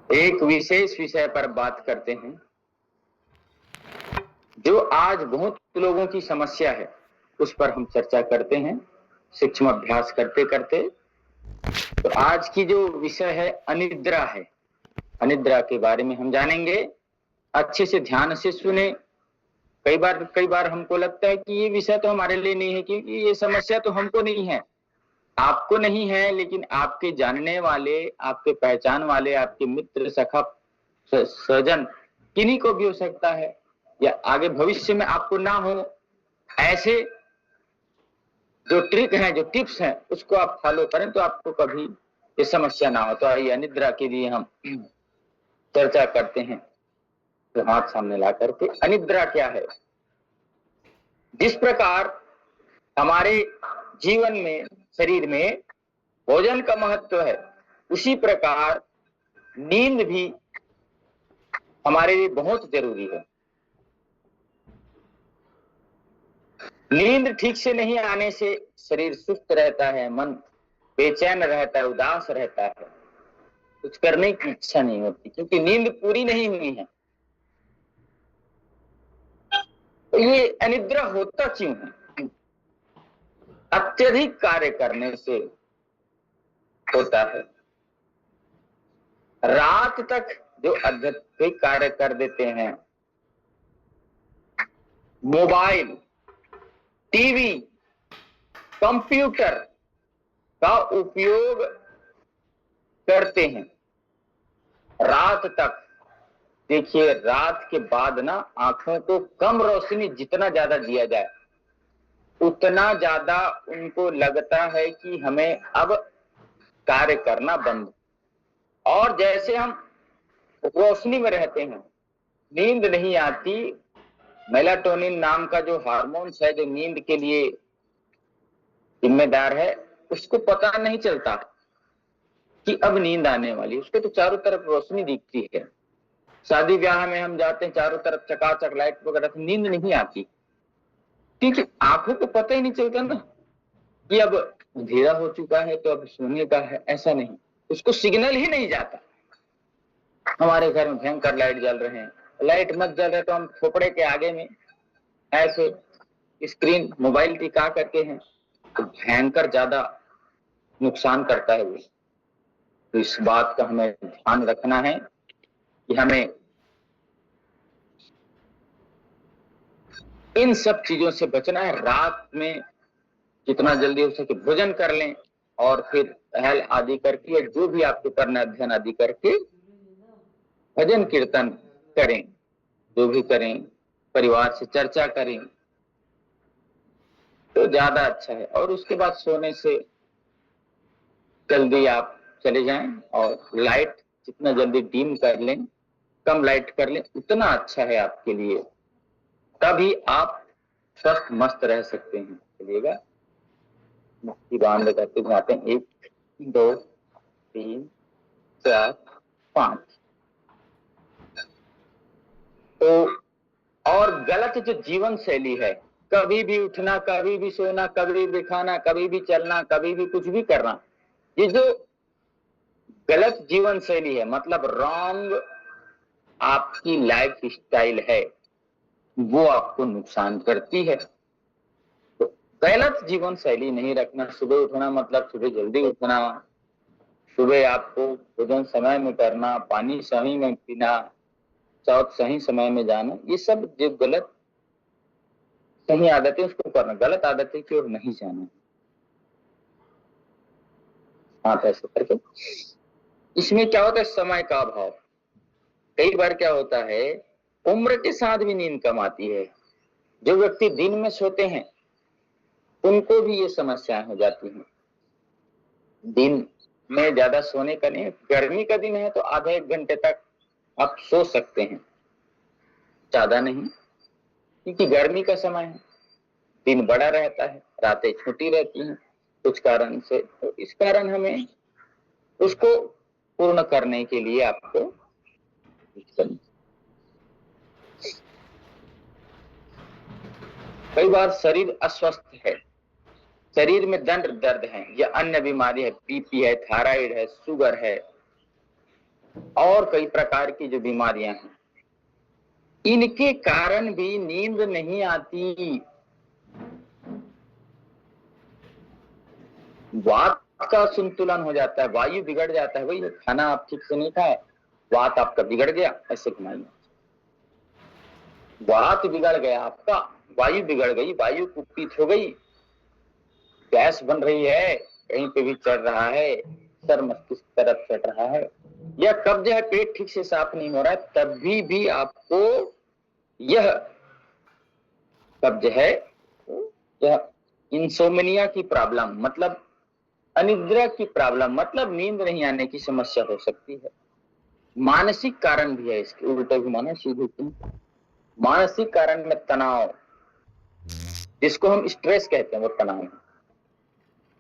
एक विशेष विषय पर बात करते हैं जो आज बहुत लोगों की समस्या है, उस पर हम चर्चा करते हैं सूक्ष्म अभ्यास करते करते। तो आज की जो विषय है अनिद्रा है। अनिद्रा के बारे में हम जानेंगे। अच्छे से ध्यान से सुने। कई बार हमको लगता है कि ये विषय तो हमारे लिए नहीं है, क्योंकि ये समस्या तो हमको नहीं है, आपको नहीं है, लेकिन आपके जानने वाले, आपके पहचान वाले, आपके मित्र, सखा, सजन, किन्हीं को भी हो सकता है, या आगे भविष्य में आपको ना हो। ऐसे जो ट्रिक है, जो टिप्स हैं, उसको आप फॉलो करें तो आपको कभी ये समस्या ना हो। तो आइए अनिद्रा के लिए हम चर्चा करते हैं। तो हाथ सामने ला करके, अनिद्रा क्या है? जिस प्रकार हमारे जीवन में, शरीर में भोजन का महत्व है, उसी प्रकार नींद भी हमारे लिए बहुत जरूरी है। नींद ठीक से नहीं आने से शरीर सुस्त रहता है, मन बेचैन रहता है, उदास रहता है, कुछ करने की इच्छा नहीं होती, क्योंकि नींद पूरी नहीं हुई है। तो ये अनिद्रा होता क्यों है? अत्यधिक कार्य करने से होता है। रात तक जो अत्यधिक कार्य कर देते हैं, मोबाइल, टीवी, कंप्यूटर का उपयोग करते हैं रात तक। देखिए, रात के बाद ना आंखों को कम रोशनी जितना ज्यादा दिया जाए, उतना ज्यादा उनको लगता है कि हमें अब कार्य करना बंद। और जैसे हम रोशनी में रहते हैं, नींद नहीं आती। मेलाटोनिन नाम का जो हार्मोन्स है, जो नींद के लिए जिम्मेदार है, उसको पता नहीं चलता कि अब नींद आने वाली। उसके तो चारों तरफ रोशनी दिखती है। शादी ब्याह में हम जाते हैं, चारों तरफ चकाचक लाइट वगैरह, तो नींद नहीं आती, क्योंकि आंखों को पता ही नहीं चलता ना कि अब अंधेरा हो चुका है, तो अब सोने का है। ऐसा नहीं, उसको सिग्नल ही नहीं जाता। हमारे घर में भयंकर लाइट जल रहे हैं, लाइट मत जल रहे तो हम खोपड़े के आगे में ऐसे स्क्रीन मोबाइल टिका करके हैं, तो भयंकर ज्यादा नुकसान करता है वो। तो इस बात का हमें ध्यान रखना है कि हमें इन सब चीजों से बचना है। रात में जितना जल्दी हो सके भोजन कर लें, और फिर टहल आदि करके, जो भी आपको करना, अध्ययन आदि करके भजन कीर्तन करें, जो भी करें, परिवार से चर्चा करें तो ज्यादा अच्छा है। और उसके बाद सोने से जल्दी आप चले जाएं, और लाइट जितना जल्दी डिम कर लें, कम लाइट कर लें, उतना अच्छा है आपके लिए। तभी आप स्वस्थ मस्त रह सकते हैं। चलिएगा, मुट्ठी बांध करके घुमाते हैं। 1 2 3 4 5। तो और गलत जो जीवन शैली है, कभी भी उठना, कभी भी सोना, कभी भी खाना, कभी भी चलना, कभी भी कुछ भी करना, ये जो गलत जीवन शैली है, मतलब रॉन्ग आपकी लाइफ स्टाइल है, वो आपको नुकसान करती है। तो गलत जीवन शैली नहीं रखना। सुबह उठना मतलब सुबह जल्दी उठना, सुबह आपको भोजन समय में करना, पानी सही में पीना, शौच सही समय में जाना, ये सब जो गलत सही आदतें उसको करना, गलत आदतें की ओर नहीं जाना। हाँ, ऐसे करके इसमें क्या होता है, समय का अभाव। कई बार क्या होता है, उम्र के साथ भी नींद कम आती है। जो व्यक्ति दिन में सोते हैं उनको भी ये समस्याएं हो जाती हैं। दिन में ज्यादा सोने का नहीं, गर्मी का दिन है तो आधा 1 घंटे तक आप सो सकते हैं, ज्यादा नहीं, क्योंकि गर्मी का समय है, दिन बड़ा रहता है, रातें छोटी रहती हैं कुछ कारण से। तो इस कारण हमें उसको पूर्ण करने के लिए आपको कई बार शरीर अस्वस्थ है, शरीर में दर्द है, या अन्य बीमारी है, बीपी है, थायराइड है, शुगर है, और कई प्रकार की जो बीमारियां हैं, इनके कारण भी नींद नहीं आती। वात का संतुलन हो जाता है, वायु बिगड़ जाता है। वही खाना आप ठीक से नहीं खाए, वात आपका बिगड़ गया, ऐसे घुमाइए। वात बिगड़ गया आपका, वायु बिगड़ गई, वायु कुपित हो गई, गैस बन रही है, कहीं पे भी चढ़ रहा है, सर मस्तिष्क तरफ चढ़ रहा है, या कब्ज है, पेट ठीक से साफ नहीं हो रहा है, तब भी आपको यह कब्ज है, यह इंसोमनिया की प्रॉब्लम, मतलब अनिद्रा की प्रॉब्लम, मतलब नींद नहीं आने की समस्या हो सकती है। मानसिक कारण भी है इसके, उल्टे घुमाना सीधे की। मानसिक कारण में तनाव, जिसको हम स्ट्रेस कहते हैं, वो तनाव है।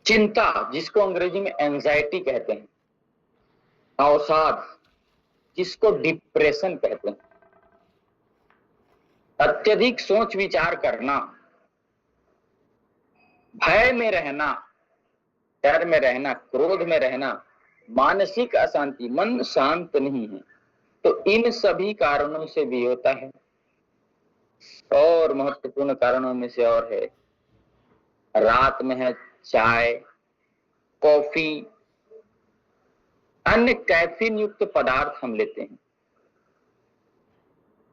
चिंता, जिसको अंग्रेजी में एंजाइटी कहते हैं। अवसाद, जिसको डिप्रेशन कहते हैं। अत्यधिक सोच विचार करना, भय में रहना, डर में रहना, क्रोध में रहना, मानसिक अशांति, मन शांत नहीं है, तो इन सभी कारणों से भी होता है। और महत्वपूर्ण कारणों में से और है, रात में है चाय, कॉफी, अन्य कैफीन युक्त पदार्थ हम लेते हैं,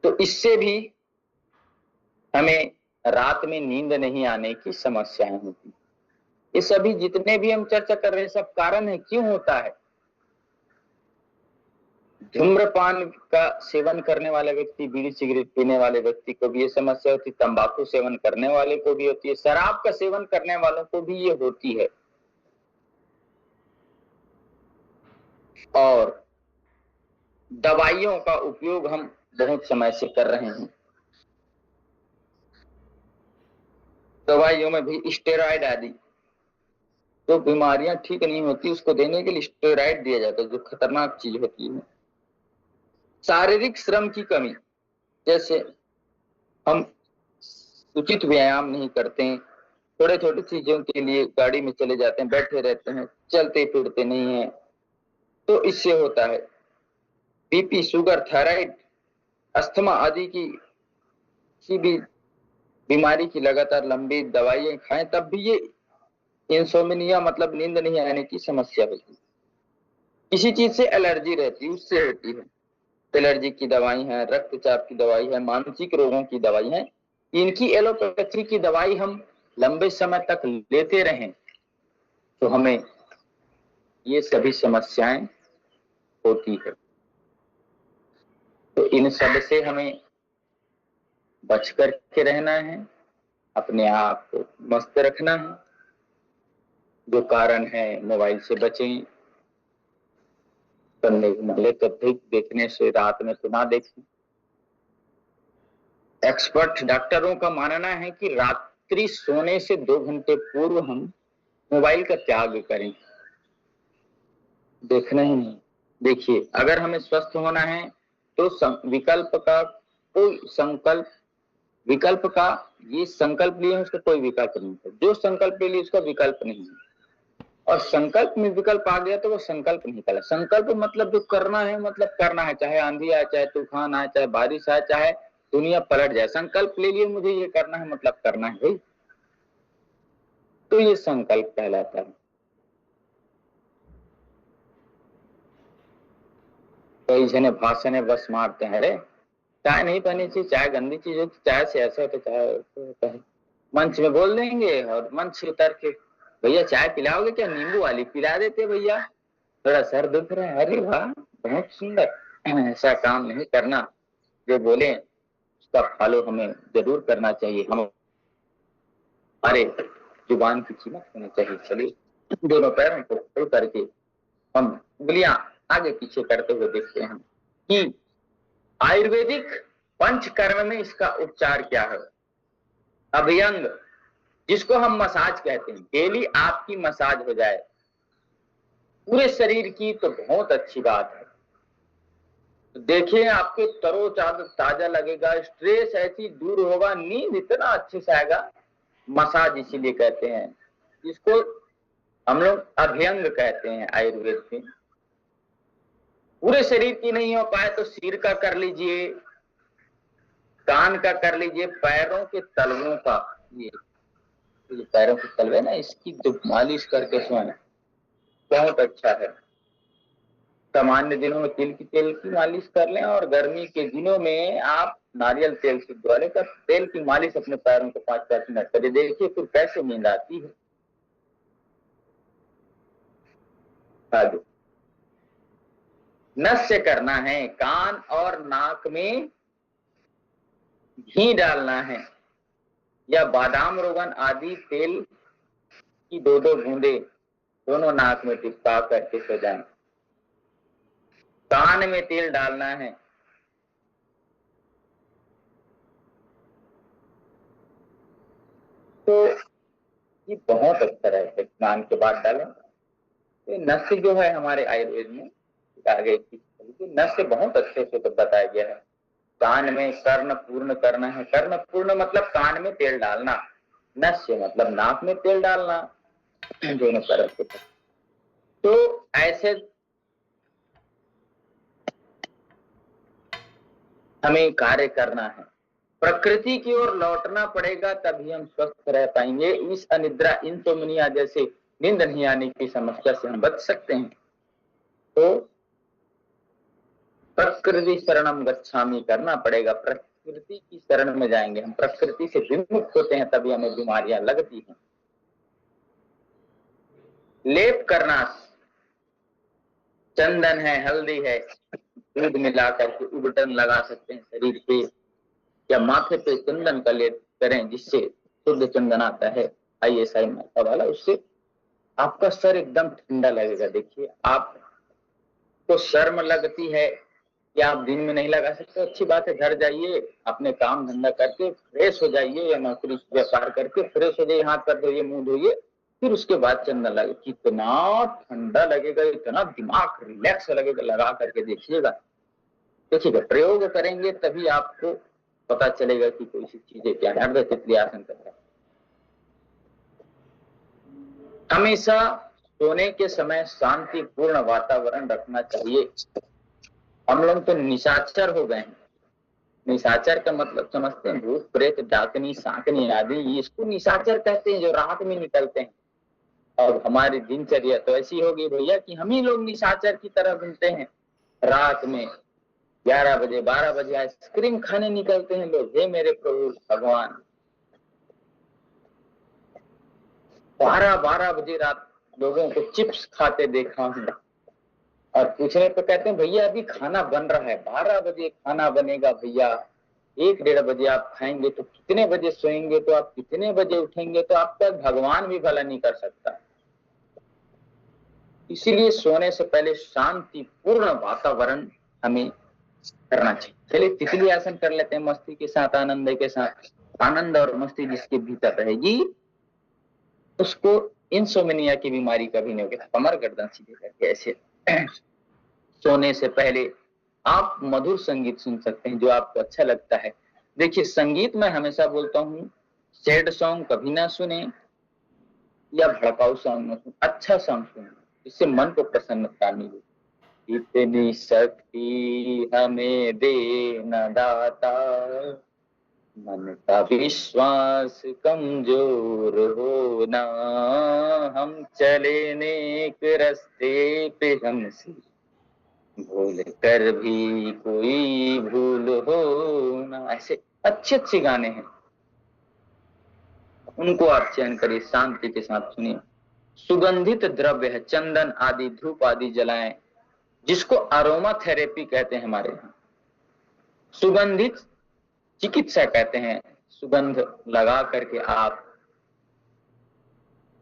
तो इससे भी हमें रात में नींद नहीं आने की समस्याएं होती। ये सभी जितने भी हम चर्चा कर रहे हैं, सब कारण है क्यों होता है। धूम्रपान का सेवन करने वाला व्यक्ति, बीड़ी सिगरेट पीने वाले व्यक्ति को भी ये समस्या होती, तंबाकू सेवन करने वाले को भी होती है, शराब का सेवन करने वालों को भी ये होती है। और दवाइयों का उपयोग हम बहुत समय से कर रहे हैं। दवाइयों में भी स्टेरॉइड आदि, जो बीमारियां ठीक नहीं होती उसको देने के लिए स्टेरॉइड दिया जाता है, जो खतरनाक चीज होती है। शारीरिक श्रम की कमी, जैसे हम उचित व्यायाम नहीं करते हैं, थोड़े छोटे चीजों के लिए गाड़ी में चले जाते हैं, बैठे रहते हैं, चलते फिरते नहीं है, तो इससे होता है। बीपी, शुगर, थायराइड, अस्थमा आदि की किसी भी बीमारी की लगातार लंबी दवाइयां खाएं, तब भी ये इंसोमिनिया मतलब नींद नहीं आने की समस्या होती है। किसी चीज से एलर्जी रहती है, उससे होती है। एलर्जी की दवाई है, रक्तचाप की दवाई है, मानसिक रोगों की दवाई है। इनकी एलोपैथी की दवाई हम लंबे समय तक लेते रहें तो हमें ये सभी समस्याएं होती है। तो इन सब से हमें बच कर के रहना है, अपने आप को मस्त रखना है। जो कारण है, मोबाइल से बचें, करने वाले अधिक देखने से रात में तो ना देखें। एक्सपर्ट डॉक्टरों का मानना है कि रात्रि सोने से 2 घंटे पूर्व हम मोबाइल का त्याग करें, देखना ही नहीं। देखिए, अगर हमें स्वस्थ होना है तो विकल्प का कोई संकल्प, विकल्प का ये संकल्प लिए उसका कोई विकल्प नहीं है, जो संकल्प ले लिए उसका विकल्प नहीं है। और संकल्प में विकल्प आ गया तो वो संकल्प नहीं कहला। संकल्प मतलब जो करना है, मतलब करना है, चाहे आंधी आए, चाहे तूफान आए, चाहे बारिश आए, चाहे दुनिया पलट जाए, संकल्प ले लिए मुझे ये करना है, मतलब करना है भाई, तो ये संकल्प कहलाता है। कई जने भाषण बस मारते हैं, अरे चाय नहीं पीनी चाहिए, चाय गंदी चीज होती, चाय से ऐसा होता, चाय होता है, मंच में बोल देंगे और मंच से उतर के, भैया चाय पिलाओगे क्या, नींबू वाली पिला देते भैया, थोड़ा सर दुख रहा है, अरे वाह बहुत सुंदर। ऐसा काम नहीं करना, जो बोले उसका फॉलो हमें जरूर करना चाहिए, हम हमारे जुबान की कीमत होनी चाहिए। चलिए, दोनों पैरों को खोल करके हम उंगलियां आगे पीछे करते हुए देखते हैं कि आयुर्वेदिक पंचकर्म में इसका उपचार क्या है। अभ्यंग, जिसको हम मसाज कहते हैं, डेली आपकी मसाज हो जाए पूरे शरीर की तो बहुत अच्छी बात है। तो देखिए, आपके ताजा लगेगा, स्ट्रेस ऐसी दूर होगा, नींद इतना अच्छे से आएगा। मसाज इसीलिए कहते हैं, जिसको हम लोग अभ्यंग कहते हैं आयुर्वेद में। पूरे शरीर की नहीं हो पाए तो सिर का कर लीजिए, कान का कर लीजिए, पैरों के तलवों का, ये पैरों के तलवे ना, इसकी जो मालिश करके सोना बहुत अच्छा है। सामान्य दिनों में तिल की तेल की मालिश कर लें, और गर्मी के दिनों में आप नारियल तेल से द्वारे का तेल की मालिश अपने पैरों को 5-5 मिनट करिए, देखिए फिर कैसे नींद आती है। आगे नस से करना है, कान और नाक में घी डालना है, या बादाम रोगन आदि तेल की 2-2 बूंदे दोनों नाक में टिपका करके सो जाएं। कान में तेल डालना है, तो ये बहुत अच्छा रहता है, स्नान के बाद डालें। ये नस जो है हमारे आयुर्वेद में आगे नस से बहुत अच्छे से तो बताया गया है। कान में कर्ण पूर्ण करना है, कर्ण पूर्ण मतलब कान में तेल डालना, नस से मतलब नाक में तेल डालना, दोनों तरफ से। तो ऐसे हमें कार्य करना है, प्रकृति की ओर लौटना पड़ेगा, तभी हम स्वस्थ रह पाएंगे। इस अनिद्रा, इंसोम्निया जैसे नींद नहीं आने की समस्या से हम बच सकते हैं। तो प्रकृति शरणम गच्छामि करना पड़ेगा, प्रकृति की शरण में जाएंगे हम, प्रकृति से विमुक्त होते हैं, तभी हमें बीमारियां लगती हैं। लेप करना, चंदन है, हल्दी है, दूध मिला करके उबटन लगा सकते हैं शरीर पे, या माथे पे चंदन का लेप करें, जिससे शुद्ध चंदन आता है ISI मात्रा वाला, उससे आपका सर एकदम ठंडा लगेगा। देखिए आपको शर्म लगती है कि आप दिन में नहीं लगा सकते, अच्छी बात है, घर जाइए, अपने काम धंधा करके फ्रेश हो जाइए, या नौकरी व्यापार करके फ्रेश हो जाइए, हाथ पैर धोइए, मुंह धोइए, फिर उसके बाद चंदन लगे, कितना ठंडा लगेगा, इतना दिमाग रिलैक्स लगेगा, लगा करके देखिएगा। देखिएगा, प्रयोग करेंगे तभी आपको पता चलेगा कि कोई सी चीजें क्या है। अर्ध तितली आसन करना, हमेशा सोने के समय शांतिपूर्ण वातावरण रखना चाहिए। हम लोग तो निशाचर हो गए हैं। निशाचर का मतलब समझते हैं, भूत प्रेत डाकनी सांकनी आदि, इसको निशाचर कहते हैं, जो रात में निकलते हैं। और हमारी दिनचर्या तो ऐसी होगी भैया कि हम ही लोग निशाचर की तरह बनते हैं। रात में 11 बजे 12 बजे आइसक्रीम खाने निकलते हैं लोग। हे मेरे प्रभु भगवान, 12-12 बजे रात लोगों को चिप्स खाते देखा हूं, और पूछने पे कहते हैं भैया अभी खाना बन रहा है, 12 बजे खाना बनेगा भैया, 1-1:30 बजे आप खाएंगे, तो कितने बजे सोएंगे, तो आप कितने बजे उठेंगे, तो आपका भगवान भी भला नहीं कर सकता। इसीलिए सोने से पहले शांतिपूर्ण वातावरण हमें करना चाहिए। चलिए तितली आसन कर लेते हैं मस्ती के साथ, आनंद के साथ। आनंद और मस्ती जिसके भीतर रहेगी उसको इंसोमेनिया की बीमारी कभी नहीं होगी। कमर गर्दन सीधे करके ऐसे सोने से पहले आप मधुर संगीत सुन सकते हैं, जो आपको अच्छा लगता है। देखिए, संगीत में हमेशा बोलता हूँ, सैड सॉन्ग कभी ना सुने, या भड़काऊ सॉन्ग ना सुने, अच्छा सॉन्ग सुने, जिससे मन को प्रसन्नता मिले। इतनी शक्ति हमें दे न दाता, मन का विश्वास कमजोर हो ना, हम चले नेक रास्ते पे, हमसे भूल कर भी कोई भूल हो ना। ऐसे अच्छे अच्छे गाने हैं, उनको आप चयन करिए, शांति के साथ सुनिए। सुगंधित द्रव्य है, चंदन आदि, धूप आदि जलाएं, जिसको अरोमा थेरेपी कहते हैं हमारे यहाँ। सुगंधित चिकित्सा कहते हैं। सुगंध लगा करके आप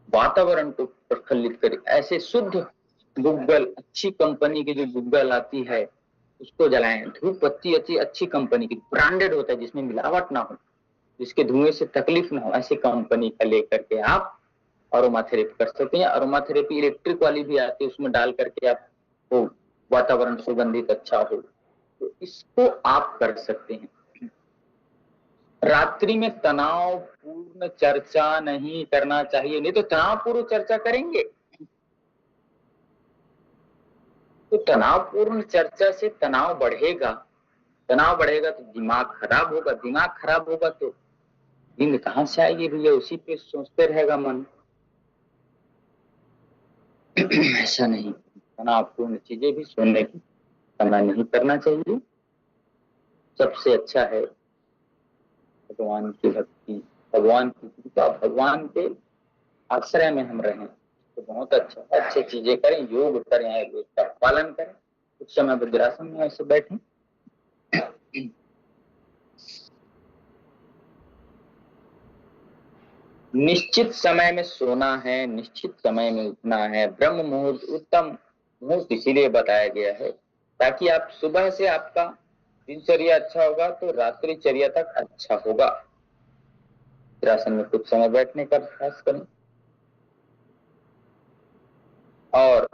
वातावरण को प्रफुल्लित करें। ऐसे शुद्ध गुग्गल, अच्छी कंपनी की जो गुग्गल आती है उसको जलाएं। धूप पत्ती अच्छी अच्छी कंपनी की, ब्रांडेड होता है, जिसमें मिलावट ना हो, जिसके धुएं से तकलीफ ना हो, ऐसी कंपनी का लेकर के आप अरोमा थेरेपी कर सकते हैं। अरोमा थेरेपी इलेक्ट्रिक वाली भी आती है, उसमें डाल करके आप वो वातावरण सुगंधित अच्छा हो, तो इसको आप कर सकते हैं। रात्रि में तनाव पूर्ण चर्चा नहीं करना चाहिए, नहीं तो तनाव पूर्ण चर्चा करेंगे तो तनावपूर्ण चर्चा से तनाव बढ़ेगा, तनाव बढ़ेगा तो दिमाग खराब होगा, दिमाग खराब होगा तो नींद कहाँ से आएगी भैया, उसी पे सोचते रहेगा मन। ऐसा नहीं, तनावपूर्ण चीजें भी सुनने की समय नहीं करना चाहिए। सबसे अच्छा है भगवान की भक्ति, भगवान की कृपा, भगवान के आश्रय में हम रहें तो बहुत अच्छा, अच्छी चीजें करें, योग करें, आयुर्वेद का पालन करें, कुछ समय वज्रासन में ऐसे बैठें। निश्चित समय में सोना है, निश्चित समय में उठना है। ब्रह्म मुहूर्त उत्तम मुहूर्त इसीलिए बताया गया है ताकि आप सुबह से आपका दिनचर्या अच्छा होगा तो रात्रिचर्या तक अच्छा होगा। वज्रासन में कुछ समय बैठने का प्रयास करें और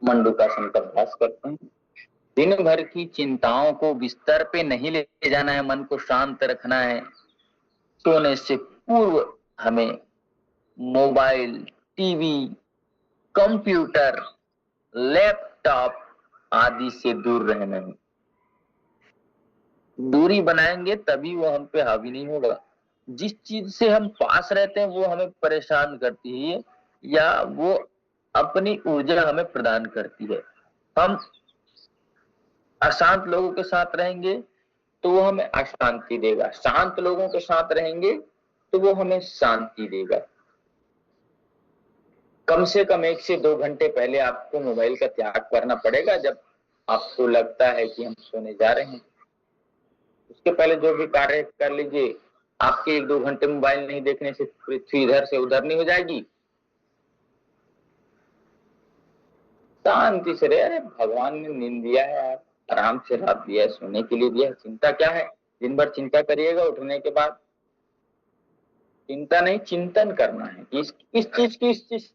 मंडूकासन का अभ्यास करते हैं। दिन भर की चिंताओं को बिस्तर पे नहीं ले जाना है, मन को शांत रखना है। सोने से पूर्व हमें मोबाइल, टीवी, कंप्यूटर, लैपटॉप आदि से दूर रहना है। दूरी बनाएंगे तभी वो हम पे हावी नहीं होगा। जिस चीज से हम पास रहते हैं वो हमें परेशान करती है या वो अपनी ऊर्जा हमें प्रदान करती है। हम अशांत लोगों के साथ रहेंगे तो वो हमें अशांति देगा, शांत लोगों के साथ रहेंगे तो वो हमें शांति देगा। कम से कम 1 से 2 घंटे पहले आपको मोबाइल का त्याग करना पड़ेगा। जब आपको लगता है कि हम सोने जा रहे हैं, उसके पहले जो भी कार्य कर लीजिए। आपके 1-2 घंटे मोबाइल नहीं देखने से पृथ्वी इधर से उधर नहीं हो जाएगी। शांति से रहे। अरे भगवान ने नींद दिया है यार, आराम से रात दिया है, सोने के लिए दिया है, चिंता क्या है। दिन भर चिंता करिएगा, उठने के बाद चिंता नहीं, चिंतन करना है कि इस चीज की,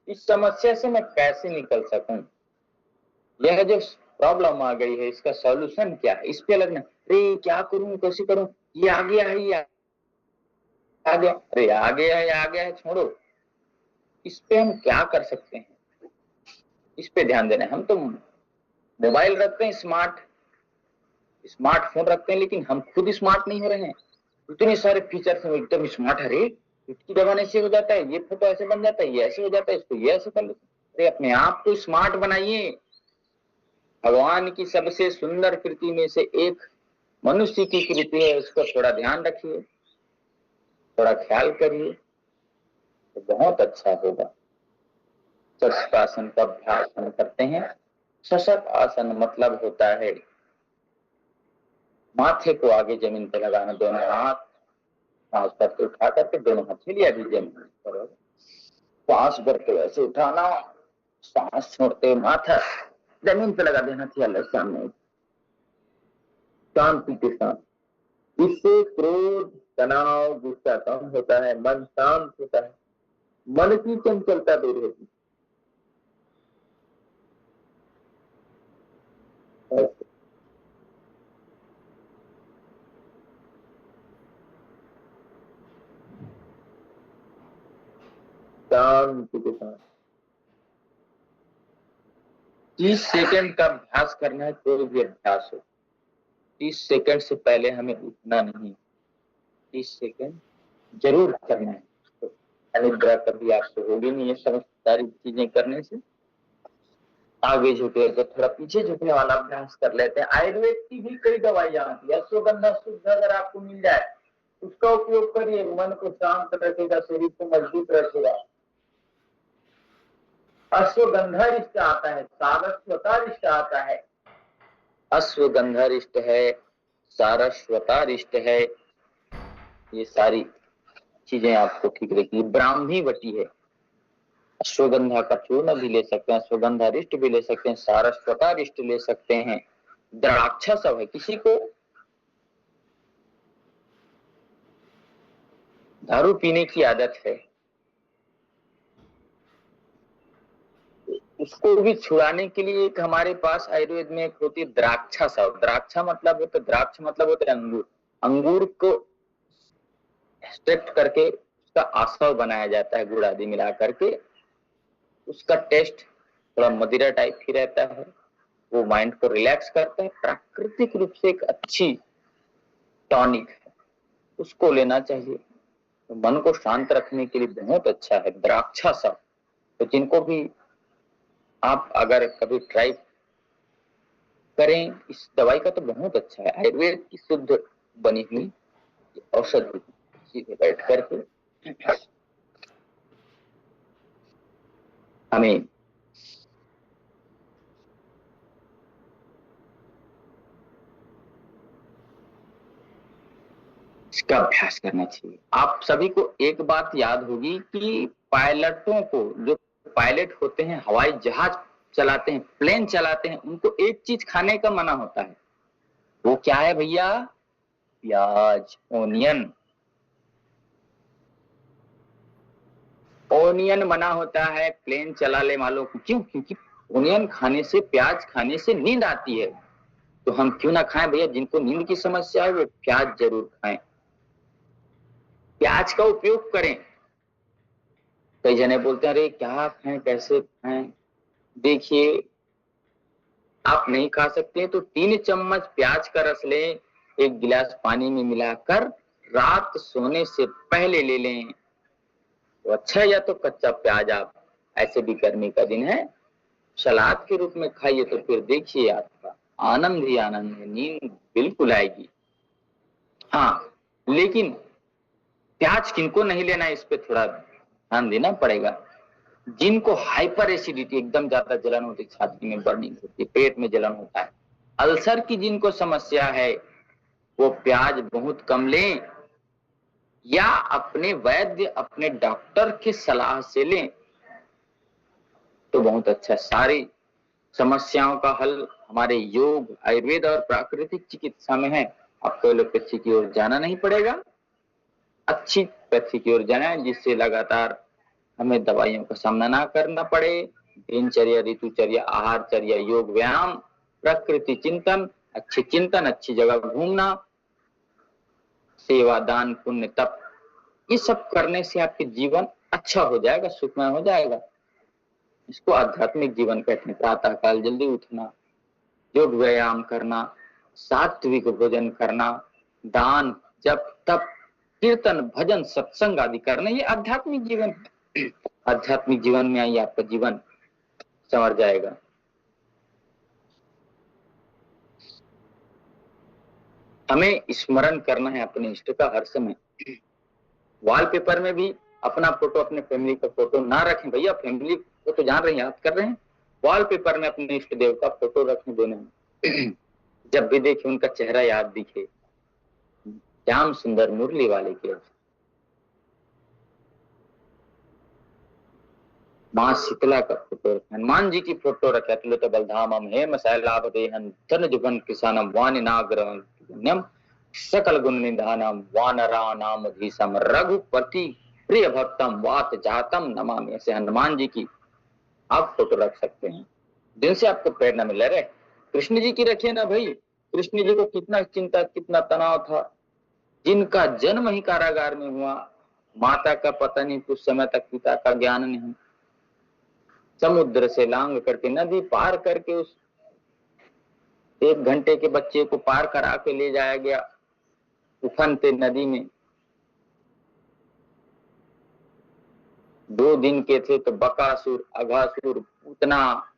इस समस्या से मैं कैसे निकल सकूं। यह जो प्रॉब्लम आ गई है इसका सॉल्यूशन क्या है, इस पे लगना। अरे क्या करूं, कैसे करूं, ये आ गया है, ये आ गया, अरे आ गया है, आ गया है, छोड़ो। इस पे हम क्या कर सकते हैं, इस पे ध्यान देना है। हम तो मोबाइल रखते हैं, स्मार्टफोन रखते हैं, लेकिन हम खुद स्मार्ट नहीं हो रहे हैं। इतने सारे फीचर्स हैं, एकदम स्मार्ट है। अरे इसकी दबाने से हो जाता है, ये फोटो ऐसे बन जाता है, ये ऐसे हो जाता है, इसको ये ऐसे कर लेते। अरे अपने आप को स्मार्ट बनाइए। भगवान की सबसे सुंदर कृति में से एक मनुष्य की कृति है, उसका थोड़ा ध्यान रखिए, थोड़ा ख्याल करिए तो बहुत अच्छा होगा। शशक आसन का अभ्यास हम करते हैं। शशक आसन मतलब होता है माथे को आगे जमीन पर लगाना, दोनों हाथ सांस करके उठा करके दोनों हथेलियां भी जमीन पर, सांस भरते वैसे उठाना, सांस छोड़ते माथा जमीन पे लगा देना, थैला सामने शांति के साथ। इससे क्रोध, तनाव, गुस्सा कम होता है, मन शांत होता है, मन की चंचलता दूर होती है। शांति के साथ 30 सेकंड का अभ्यास करना है, कोई भी अभ्यास हो। 30 सेकंड से पहले हमें उठना नहीं, 30 सेकंड जरूर करना है। तो अनिद्रा कभी आपसे होगी नहीं, ये सब सारी चीजें करने से। आगे झुके तो थोड़ा पीछे झुकने वाला अभ्यास कर लेते हैं। आयुर्वेद की भी कई दवाइयां आती है, अश्वगंधा शुद्ध अगर आपको मिल जाए उसका उपयोग करिए, मन को शांत रखेगा, शरीर को मजबूत रखेगा। अश्वगंधारिष्ट आता है, सारस्वतारिष्ट आता है। अश्वगंधारिष्ट है, सारस्वतारिष्ट है, ये सारी चीजें आपको ठीक रहेगी। ब्राह्मी वटी है, अश्वगंधा का चूर्ण भी ले सकते हैं, अश्वगंधारिष्ट भी ले सकते हैं, सारस्वतारिष्ट ले सकते हैं। द्राक्षा सब है। किसी को दारू पीने की आदत है, उसको भी छुड़ाने के लिए एक हमारे पास आयुर्वेद में एक होती है द्राक्षा सब। द्राक्षा मतलब होता है, द्राक्ष मतलब होता है अंगूर। अंगूर को एक्सट्रैक्ट करके उसका आसव बनाया जाता है, गुड़ आदि मिला करके। उसका टेस्ट थोड़ा मदिरा टाइप ही रहता है, वो माइंड को रिलैक्स करता है, प्राकृतिक रूप से एक अच्छी टॉनिक है, उसको लेना चाहिए। तो मन को शांत रखने के लिए बहुत अच्छा है द्राक्षा सब। तो जिनको भी आप अगर कभी ट्राई करें, इस दवाई का तो बहुत अच्छा है, आयुर्वेद की शुद्ध बनी हुई औषधि, सीधे बैठ करके हमें इसका अभ्यास करना चाहिए। आप सभी को एक बात याद होगी कि पायलटों को, जो पायलट होते हैं, हवाई जहाज चलाते हैं, प्लेन चलाते हैं, उनको एक चीज खाने का मना होता है। वो क्या है भैया? प्याज, ओनियन। ओनियन मना होता है प्लेन चलाने वालों को। क्यों? क्योंकि ओनियन खाने से, प्याज खाने से नींद आती है। तो हम क्यों ना खाएं भैया? जिनको नींद की समस्या है वो प्याज जरूर खाएं, प्याज का उपयोग करें। कई जने बोलते हैं अरे क्या खाएं, कैसे खाएं? देखिए, आप नहीं खा सकते तो 3 चम्मच प्याज का रस लें, 1 गिलास पानी में मिलाकर रात सोने से पहले ले लें तो अच्छा है। या तो कच्चा प्याज आप, ऐसे भी गर्मी का दिन है, सलाद के रूप में खाइए, तो फिर देखिए आपका आनंद ही आनंद है, नींद बिल्कुल आएगी। हाँ, लेकिन प्याज किनको नहीं लेना है, इस पे थोड़ा ध्यान देना पड़ेगा। जिनको हाइपर एसिडिटी, एकदम ज्यादा जलन होती है, छाती में बर्निंग होती है, पेट में जलन होता है, अल्सर की जिनको समस्या है, वो प्याज बहुत कम लें या अपने वैद्य, अपने डॉक्टर की सलाह से लें तो बहुत अच्छा। सारी समस्याओं का हल हमारे योग, आयुर्वेद और प्राकृतिक चिकित्सा में है। आपको एलोपैथी की ओर जाना नहीं पड़ेगा, अच्छी पैथी की ओर जाना है, जिससे लगातार हमें दवाइयों का सामना ना करना पड़े। दिनचर्या, ऋतुचर्या, आहारचर्या, योग, व्यायाम, प्रकृति चिंतन, अच्छी जगह घूमना, सेवा, दान, पुण्य, तप, ये सब करने से आपके जीवन अच्छा हो जाएगा, सुखमय हो जाएगा। इसको आध्यात्मिक जीवन कहते हैं। प्रातः काल जल्दी उठना, योग व्यायाम करना, सात्विक भोजन करना, दान, जप, तप, कीर्तन, भजन, सत्संग आदि करना, ये आध्यात्मिक जीवन है। आध्यात्मिक जीवन में आइए, आपका जीवन संवर जाएगा। हमें स्मरण करना है अपने इष्ट का हर समय। वॉलपेपर में भी अपना फोटो, अपने फैमिली का फोटो ना रखें भैया, फैमिली को तो जान रहे हैं, याद कर रहे हैं। वॉलपेपर में अपने इष्ट देव का फोटो रखने देना है। जब भी देखे उनका चेहरा याद दिखे। श्याम सुंदर मुरली वाले के, मां शीतला का फोटो रखे, हनुमान जी की फोटो रखे, अतुलित बलधामम हेम शैलाभ देहन धन जुगन किसानम वानि नागरण्यम सकल गुण निधानम वानराणाम धीसम रघुपति प्रिय भक्तम वात जातम नमामि। ऐसे हनुमान जी की आप फोटो रख सकते हैं, जिनसे आपको प्रेरणा मिल रहे। कृष्ण जी की रखिए ना भाई, कृष्ण जी को कितना चिंता, कितना तनाव था, जिनका जन्म ही कारागार में हुआ, माता का पता नहीं, कुछ समय तक पिता का ज्ञान नहीं, समुद्र से लांग करके, नदी पार करके, उस 1 घंटे के बच्चे को पार करा के ले जाया गया उफनते नदी में। 2 दिन के थे तो बकासुर, अघासुर, पूतना,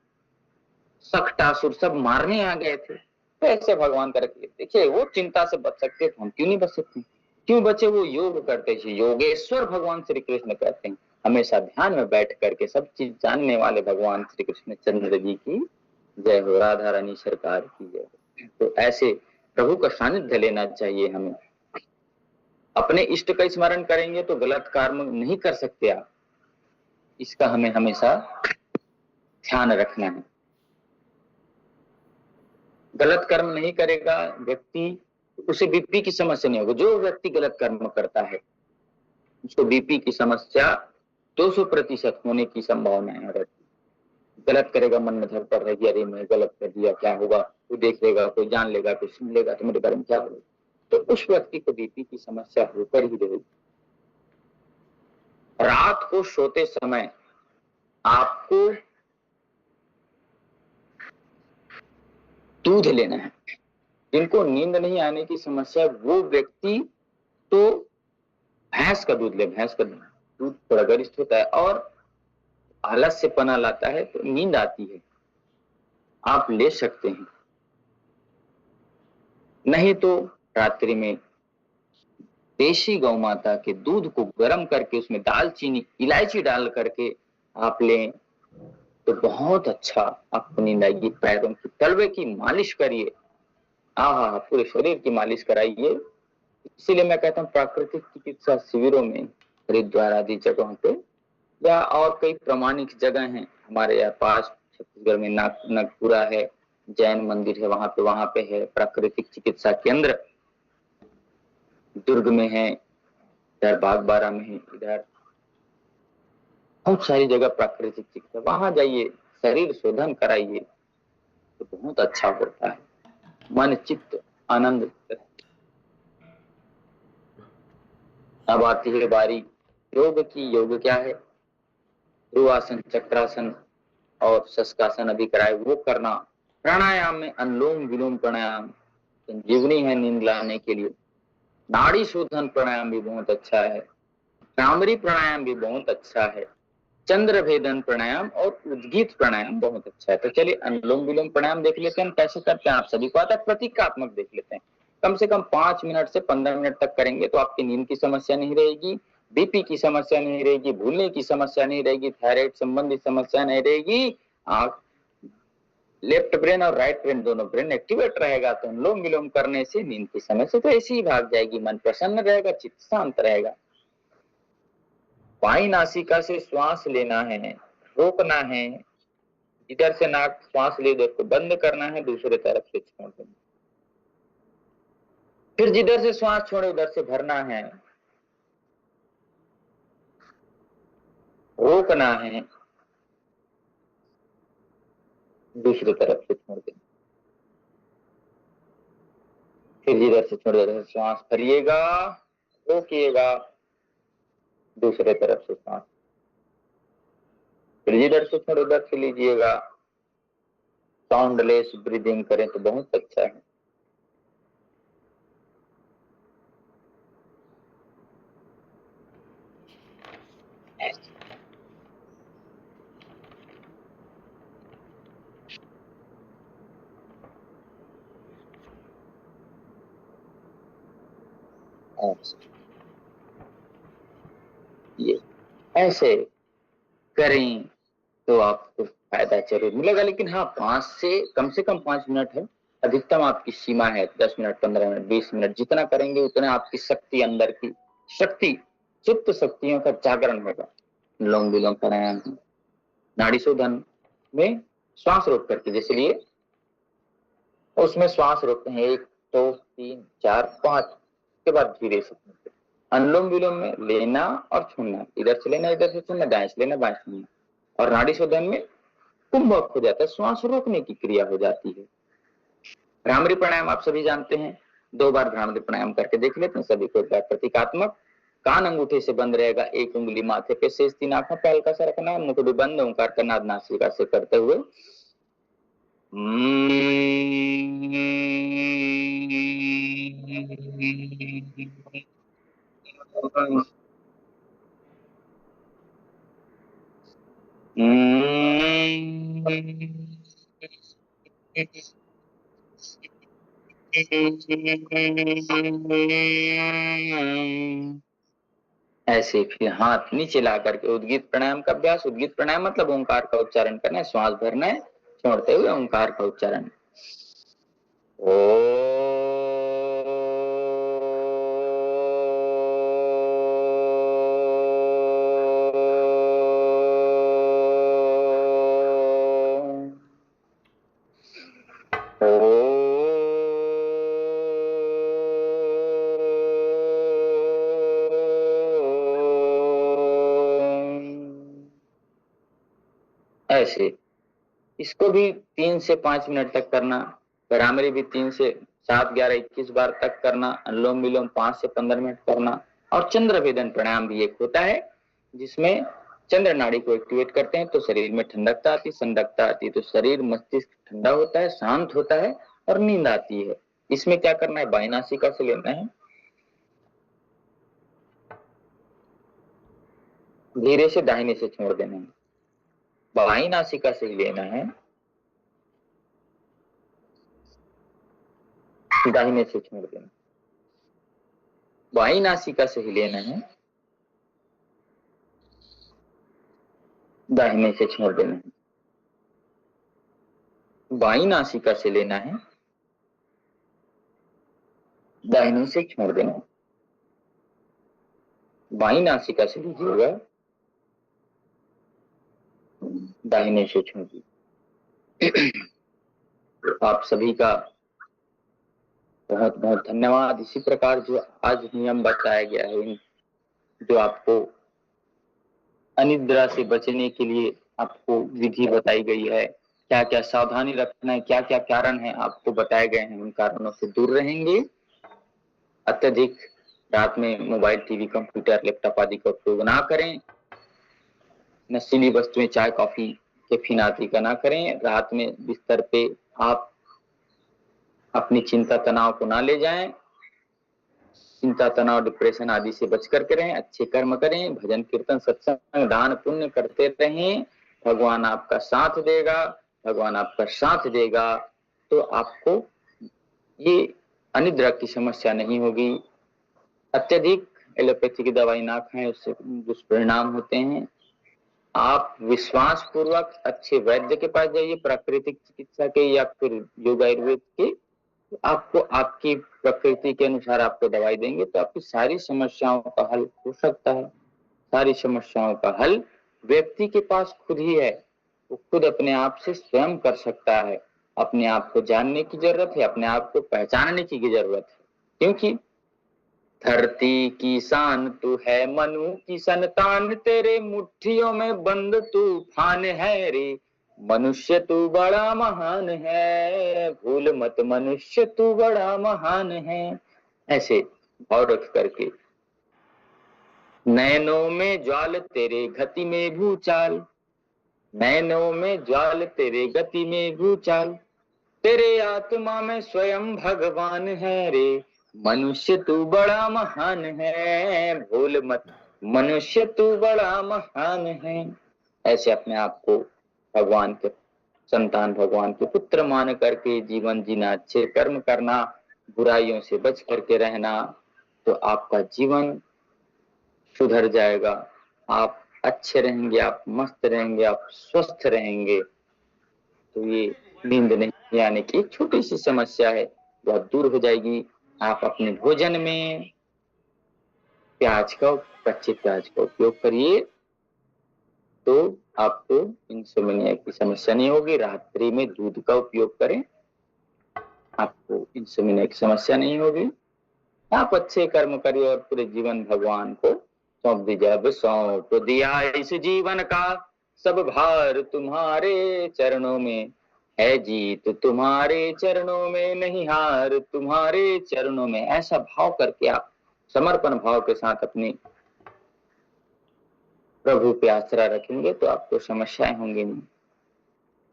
सक्टासुर सब मारने आ गए थे। तो ऐसे भगवान करके देखिए, वो चिंता से बच सकते तो हम क्यों नहीं बच सकते? क्यों बचे? वो योग करते थे, योगेश्वर भगवान श्री कृष्ण कहते हैं। हमेशा ध्यान में बैठ करके सब चीज जानने वाले भगवान श्री कृष्ण चंद्र जी की जय हो, राधा रानी सरकार की जय। तो ऐसे प्रभु का सानिध्य लेना चाहिए हमें। अपने इष्ट का स्मरण करेंगे तो गलत कर्म नहीं कर सकते आप, इसका हमें हमेशा ध्यान रखना है। गलत कर्म नहीं करेगा व्यक्ति, उसे बीपी की समस्या नहीं होगी। जो व्यक्ति गलत कर्म करता है उसको बीपी की समस्या 200% होने की संभावना रहती। गलत करेगा, मन में धड़पड़ रहेगी, अरे मैं गलत कर दिया, क्या होगा, कोई देख लेगा, कोई जान लेगा, कोई सुन लेगा तो मेरे बारे में क्या होगा, तो उस व्यक्ति को बीपी की समस्या होकर ही रहेगी। रात को सोते समय आपको दूध लेना है। जिनको नींद नहीं आने की समस्या, वो व्यक्ति तो भैंस का दूध ले। भैंस का दूध थोड़ा गरिष्ठ होता है और आलस से पना लाता है, तो नींद आती है, आप ले सकते हैं। नहीं तो रात्रि में देशी गौ माता के दूध को गर्म करके उसमें दालचीनी इलायची डाल करके आप लें तो बहुत अच्छा आपको नींद आएगी। पैरों की तलवे की मालिश करिए, हाँ, पूरे शरीर की मालिश कराइए। इसीलिए मैं कहता हूँ प्राकृतिक चिकित्सा शिविरों में, हरिद्वार आदि जगहों पे, या और कई प्रमाणिक जगह हैं हमारे यहाँ पास छत्तीसगढ़ में, नागपुरा है, जैन मंदिर है, वहां पे है प्राकृतिक चिकित्सा केंद्र, दुर्ग में है, इधर बागबारा में है, इधर बहुत सारी जगह प्राकृतिक चिकित्सा, वहां जाइए, शरीर शोधन कराइए तो बहुत अच्छा होता है, मन चित्त आनंद। अब आती है बारी योग की। योग क्या है? ध्रुवासन, चक्रासन और शस्कासन अभी कराए, वो करना। प्राणायाम में अनुलोम विलोम प्राणायाम संजीवनी है नींद लाने के लिए। नाड़ी शोधन प्राणायाम भी बहुत अच्छा है, भ्रामरी प्राणायाम भी बहुत अच्छा है, चंद्र भेदन प्राणायाम और उद्गीत प्राणायाम बहुत अच्छा है। तो चलिए अनुलोम विलोम प्राणायाम देख लेते हैं, कैसे करते हैं। आप सभी को आता है। प्रतीकात्मक देख लेते हैं, कम से कम 5 मिनट से 15 मिनट तक करेंगे तो आपकी नींद की समस्या नहीं रहेगी, बीपी की समस्या नहीं रहेगी, भूलने की समस्या नहीं रहेगी, थायराइड संबंधी समस्या नहीं रहेगी। आप लेफ्ट ब्रेन और राइट ब्रेन दोनों ब्रेन एक्टिवेट रहेगा। तो अनुलोम विलोम करने से नींद की समस्या तो ऐसी ही भाग जाएगी, मन प्रसन्न रहेगा, चित्त शांत रहेगा। बाई नासिका से श्वास लेना है, रोकना है, इधर से नाक श्वास ले उधर को बंद करना है, दूसरे तरफ से छोड़ देना, फिर जिधर से श्वास छोड़े उधर से भरना है, रोकना है, दूसरी तरफ से छोड़ देना, फिर जिधर से छोड़े उधर से श्वास भरिएगा, रोकिएगा, दूसरे तरफ से श्वास, फिर जिधर से छोड़े उधर से लीजिएगा। साउंडलेस ब्रीदिंग करें तो बहुत अच्छा है। ये ऐसे करें तो आपको फायदा जरूर मिलेगा। लेकिन हाँ, 5 से कम 5 मिनट है, अधिकतम आपकी सीमा है 10 मिनट, 15 मिनट, 20 मिनट। जितना करेंगे उतना आपकी शक्ति, अंदर की शक्ति, सुप्त शक्तियों का जागरण होगा। अनुलोम विलोम प्राणायाम, नाड़ी शोधन में श्वास रोक करके, जैसे लिए उसमें श्वास रोकते हैं 1 2 3 4 5 के बाद धीरे से। अनुलोम विलोम में लेना और छोड़ना, इधर से लेना इधर से छोड़ना, दाएं से लेना बाएं से छोड़ना। और नाड़ी शोधन में कुंभक हो जाता है, श्वास रोकने की क्रिया हो जाती है। भ्रामरी प्राणायाम आप सभी जानते हैं, 2 बार भ्रामरी प्राणायाम करके देख लेते हैं सभी को। प्रतीकात्मक, कान अंगूठे से बंद रहेगा, 1 उंगली माथे पे, शेष 3 आंखों पे हल्का सा रखना है, मुख भी बंद, ओंकार का नाद नासिका से करते हुए ऐसे फिर हाथ नीचे ला करके उद्गीत प्राणायाम का अभ्यास। उद्गीत प्राणायाम मतलब ओंकार का उच्चारण करना है, श्वास भरना है, छोड़ते हुए ओंकार का उच्चारण। ओ ऐसे इसको भी 3 से 5 मिनट तक करना। भ्रामरी भी 3 से 7 11 21 बार तक करना। अनुलोम विलोम 5 से 15 मिनट करना। और चंद्र भेदन प्राणायाम भी एक होता है जिसमें चंद्र नाड़ी को एक्टिवेट करते हैं तो शरीर में ठंडकता आती, संडकता आती, तो शरीर मस्तिष्क ठंडा होता है, शांत होता है और नींद आती है। इसमें क्या करना है, बाईं नासिका से लेना है, धीरे से दाहिने से छोड़ देना है। बाईं नासिका से लेना है, दाहिने से छोड़ देना। बाईं नासिका से ही लेना है, दाहिने से छोड़ देना है। बाईं नासिका से लेना है, दाहिने से छोड़ देना है। बाईं नासिका से लीजिएगा, दाहिने से छोड़ दीजिए। आप सभी का बहुत बहुत धन्यवाद। इसी प्रकार जो आज नियम बताया गया है, जो आपको अनिद्रा से बचने के लिए आपको विधि बताई गई है, क्या क्या सावधानी रखना है, क्या क्या कारण है आपको बताए गए हैं, उन कारणों से दूर रहेंगे। अत्यधिक रात में मोबाइल, टीवी, कंप्यूटर, लैपटॉप आदि का उपयोग ना करें। नशीली वस्तुएं, चाय, कॉफी, कैफीन आदि का ना करें। रात में बिस्तर पे आप अपनी चिंता तनाव को ना ले जाएं। चिंता तनाव डिप्रेशन आदि से बच करके रहें। अच्छे कर्म करें, भजन कीर्तन सत्संग दान पुण्य करते रहें। भगवान आपका साथ देगा। भगवान आपका साथ देगा तो आपको ये अनिद्रा की समस्या नहीं होगी। अत्यधिक एलोपैथी की दवाई ना खाएं, उससे दुष्परिणाम होते हैं। आप विश्वास पूर्वक अच्छे वैद्य के पास जाइए, प्राकृतिक चिकित्सा के या फिर योग आयुर्वेद के। आपको आपकी प्रकृति के अनुसार आपको दवाई देंगे तो आपकी सारी समस्याओं का हल हो सकता है। सारी समस्याओं का हल व्यक्ति के पास खुद ही है। वो खुद अपने आप से स्वयं कर सकता है। अपने आप को जानने की जरूरत है, अपने आप को पहचानने की जरूरत है। क्योंकि धरती की शान तू है, मनु की संतान, तेरे मुट्ठियों में बंद तूफान है रे। मनुष्य तू बड़ा महान है, भूल मत मनुष्य तू बड़ा महान है। ऐसे भाव रख करके, नैनों में ज्वाल तेरे गति में भूचाल, नैनों में ज्वाल तेरे गति में भूचाल, तेरे आत्मा में स्वयं भगवान है रे। मनुष्य तू बड़ा महान है, भूल मत मनुष्य तू बड़ा महान है। ऐसे अपने आप को भगवान के संतान, भगवान के पुत्र मान करके जीवन जीना, अच्छे कर्म करना, बुराइयों से बच करके रहना, तो आपका जीवन सुधर जाएगा। आप अच्छे रहेंगे, आप मस्त रहेंगे, आप स्वस्थ रहेंगे। तो ये नींद नहीं आने की छोटी सी समस्या है, बहुत दूर हो जाएगी। आप अपने भोजन में प्याज का, कच्चे प्याज का उपयोग करिए तो आपको इंसोम्निया की समस्या नहीं होगी। रात्रि में दूध का उपयोग करें, आपको इंसोम्निया की समस्या नहीं होगी। आप अच्छे कर्म करिए और पूरे जीवन भगवान को सौंप दीजिए। अब सौंप दिया इस जीवन का, सब भार तुम्हारे चरणों में है, जीत तुम्हारे चरणों में, नहीं हार तुम्हारे चरणों में। ऐसा भाव करके आप समर्पण भाव के साथ अपनी प्रभु पे आसरा रखेंगे तो आपको समस्याएं होंगी नहीं।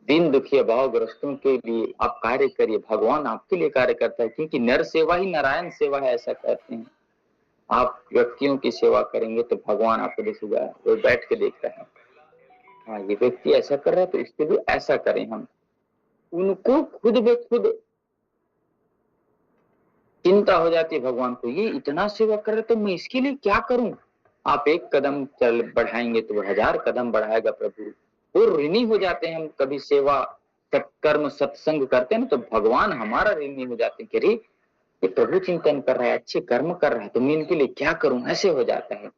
दीन दुखिया भावग्रस्तों के लिए आप कार्य करिए, भगवान आपके लिए कार्य करता है। क्योंकि नर सेवा ही नारायण सेवा है, ऐसा कहते हैं। आप व्यक्तियों की सेवा करेंगे तो भगवान आपको दिखेगा, वो बैठ के देख रहे हैं, हाँ ये व्यक्ति ऐसा कर रहा है तो इसके लिए ऐसा करें हम। उनको खुद ब खुद चिंता हो जाती है भगवान को, ये इतना सेवा कर रहे तो मैं इसके लिए क्या करूं। आप एक कदम चल बढ़ाएंगे तो वो 1000 कदम बढ़ाएगा प्रभु। वो ऋणी हो जाते हैं हम कभी सेवा सत्कर्म सत्संग करते हैं ना, तो भगवान हमारा ऋणी हो जाते हैं कि अरे ये प्रभु चिंतन कर रहा है, अच्छे कर्म कर रहा है, तो मैं इनके लिए क्या करूं, ऐसे हो जाता है।